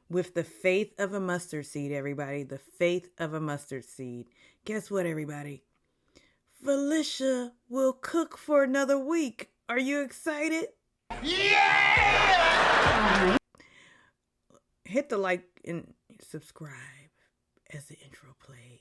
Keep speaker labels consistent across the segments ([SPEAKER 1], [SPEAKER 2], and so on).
[SPEAKER 1] with the faith of a mustard seed, everybody. The faith of a mustard seed. Guess what, everybody? Felicia will cook for another week. Are you excited? Yeah! Hit the like and subscribe as the intro plays.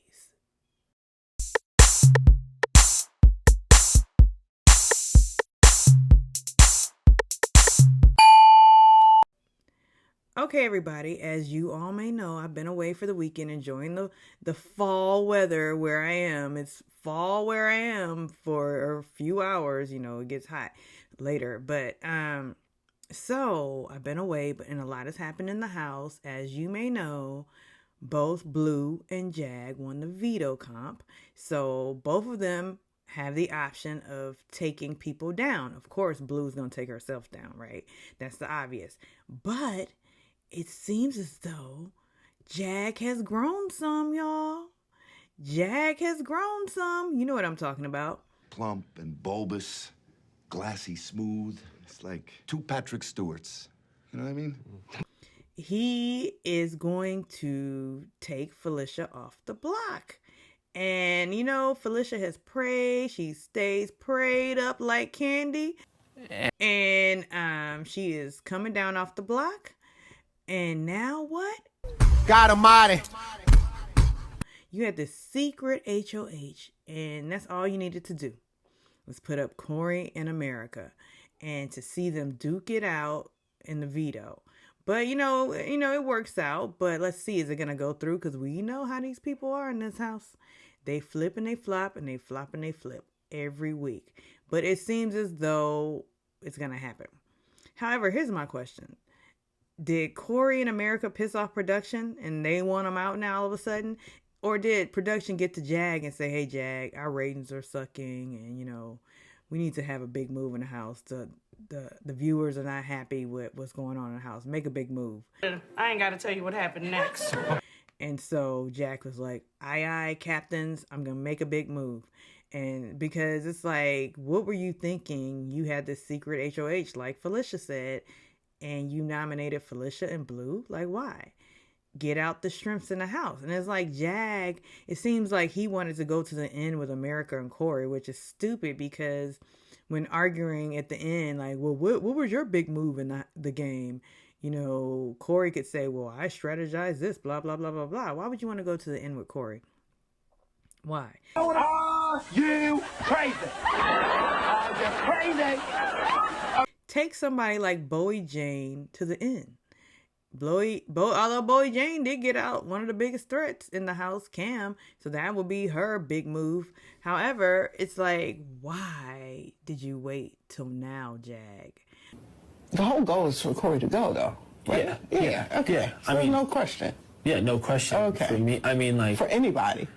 [SPEAKER 1] Okay, everybody, as you all may know, I've been away for the weekend enjoying the fall weather where I am. It's fall where I am for a few hours. You know, it gets hot later. But so I've been away, and a lot has happened in the house. As you may know, both Blue and JAG won the veto comp. So both of them have the option of taking people down. Of course, Blue's going to take herself down, right? That's the obvious. But it seems as though JAG has grown some, y'all. JAG has grown some. You know what I'm talking about.
[SPEAKER 2] Plump and bulbous, glassy smooth. It's like two Patrick Stewarts. You know what I mean?
[SPEAKER 1] He is going to take Felicia off the block. And, you know, Felicia has prayed. She stays prayed up like candy. And she is coming down off the block. And now what?
[SPEAKER 3] God almighty.
[SPEAKER 1] You had the secret HOH, and that's all you needed to do was put up Corey and America and to see them duke it out in the veto. But, you know, it works out. But let's see, is it going to go through? Because we know how these people are in this house. They flip and they flop and they flop and they flip every week. But it seems as though it's going to happen. However, here's my question. Did Corey and America piss off production and they want them out now all of a sudden? Or did production get to JAG and say, hey, JAG, our ratings are sucking and, you know, we need to have a big move in the house. The viewers are not happy with what's going on in the house. Make a big move.
[SPEAKER 4] I ain't got to tell you what happened next.
[SPEAKER 1] And so JAG was like, aye, captains, I'm going to make a big move. And because it's like, what were you thinking? You had this secret HOH, like Felicia said, and you nominated Felicia and Blue. Like, why? Get out the shrimps in the house. And it's like JAG, it seems like he wanted to go to the end with America and Corey, which is stupid because when arguing at the end, like, well, what was your big move in the game? You know, Corey could say, well, I strategized this, blah, blah, blah, blah, blah. Why would you want to go to the end with Corey? Why?
[SPEAKER 3] Are you crazy? Are you crazy?
[SPEAKER 1] Take somebody like Bowie Jane to the end. Although Bowie Jane did get out one of the biggest threats in the house, Cam, so that would be her big move. However, it's like, why did you wait till now, JAG?
[SPEAKER 5] The whole goal is for Corey to go, though. Right? Yeah. Okay.
[SPEAKER 6] Yeah,
[SPEAKER 5] So there's no question.
[SPEAKER 6] Yeah, no question.
[SPEAKER 5] Okay.
[SPEAKER 6] For me, I mean, like,
[SPEAKER 5] For anybody.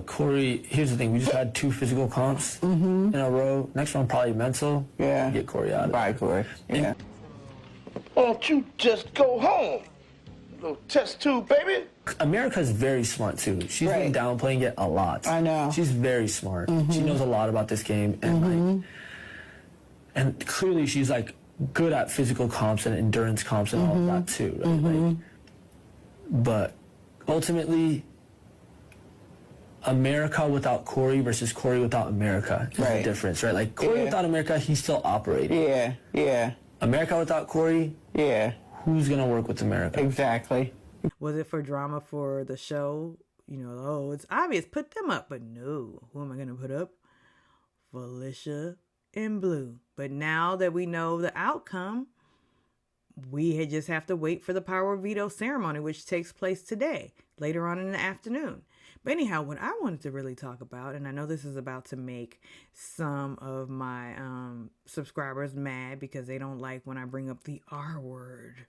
[SPEAKER 6] Corey, here's the thing. We just had 2 physical comps in a row. Next one probably mental.
[SPEAKER 5] Yeah.
[SPEAKER 6] Get Corey out of
[SPEAKER 5] Bye,
[SPEAKER 6] it.
[SPEAKER 5] Corey. Yeah.
[SPEAKER 3] Why don't you just go home? Little test tube, baby.
[SPEAKER 6] America's very smart, too. She's been
[SPEAKER 5] Right.
[SPEAKER 6] downplaying it a lot.
[SPEAKER 5] I know.
[SPEAKER 6] She's very smart. She knows a lot about this game. And, like, and clearly she's, like, good at physical comps and endurance comps and all of that, too. Right? Like, but ultimately, America without Corey versus Corey without America is the
[SPEAKER 5] Right.
[SPEAKER 6] difference, right? Like, Corey
[SPEAKER 5] Yeah.
[SPEAKER 6] without America, he's still operating.
[SPEAKER 5] Yeah.
[SPEAKER 6] America without Corey,
[SPEAKER 5] Yeah.
[SPEAKER 6] who's going to work with America?
[SPEAKER 5] Exactly.
[SPEAKER 1] Was it for drama for the show? You know, oh, it's obvious. Put them up. But no. Who am I going to put up? Felicia and Blue. But now that we know the outcome, we just have to wait for the power veto ceremony, which takes place today, later on in the afternoon. But anyhow, what I wanted to really talk about, and I know this is about to make some of my subscribers mad because they don't like when I bring up the R word.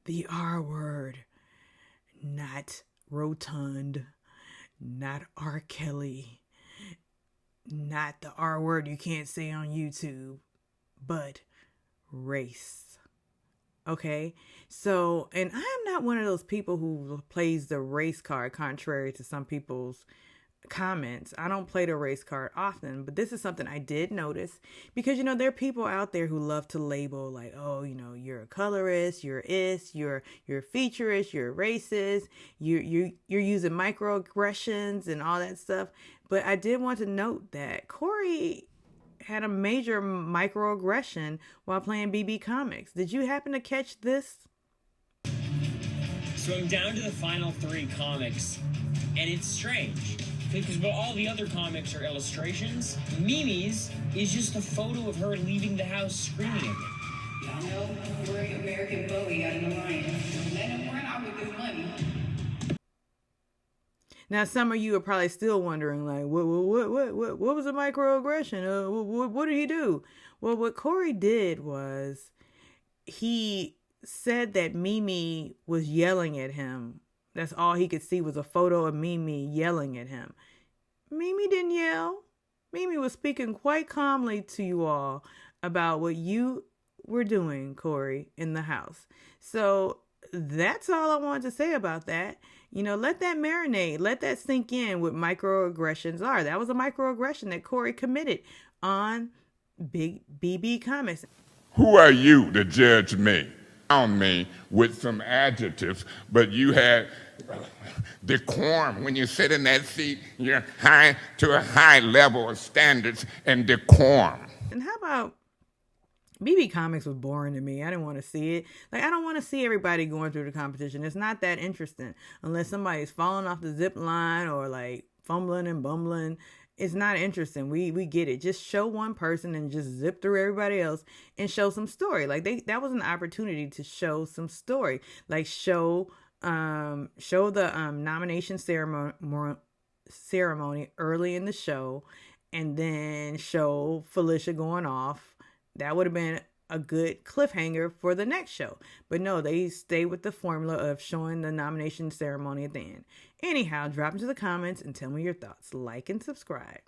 [SPEAKER 1] The R word. Not rotund. Not R. Kelly. Not the R word you can't say on YouTube. But race. Okay, so, and I'm not one of those people who plays the race card, contrary to some people's comments. I don't play the race card often, but this is something I did notice because, there are people out there who love to label like, oh, you're a colorist, you're you're featurist, you're racist, you're using microaggressions and all that stuff. But I did want to note that Corey had a major microaggression while playing BB Comics. Did you happen to catch this?
[SPEAKER 7] So I'm down to the final 3 comics, and it's strange. Because while all the other comics are illustrations, Mimi's is just a photo of her leaving the house screaming at me.
[SPEAKER 8] Y'all know we're American Bowie out in the line. Don't let him run out with his money.
[SPEAKER 1] Now, some of you are probably still wondering, like, what was a microaggression? What did he do? Well, what Corey did was he said that Mimi was yelling at him. That's all he could see was a photo of Mimi yelling at him. Mimi didn't yell. Mimi was speaking quite calmly to you all about what you were doing, Corey, in the house. So that's all I wanted to say about that. Let that marinate. Let that sink in what microaggressions are. That was a microaggression that Corey committed on Big BB Comics.
[SPEAKER 9] Who are you to judge me? On me with some adjectives, but you had decorum. When you sit in that seat, you're high to a high level of standards and decorum.
[SPEAKER 1] And how about BB Comics was boring to me. I didn't want to see it. Like, I don't want to see everybody going through the competition. It's not that interesting unless somebody's falling off the zip line or like fumbling and bumbling. It's not interesting. We get it. Just show one person and just zip through everybody else and show some story. Like that was an opportunity to show some story. Like show the nomination ceremony early in the show, and then show Felicia going off. That would have been a good cliffhanger for the next show. But no, they stay with the formula of showing the nomination ceremony at the end. Anyhow, drop into the comments and tell me your thoughts. Like and subscribe.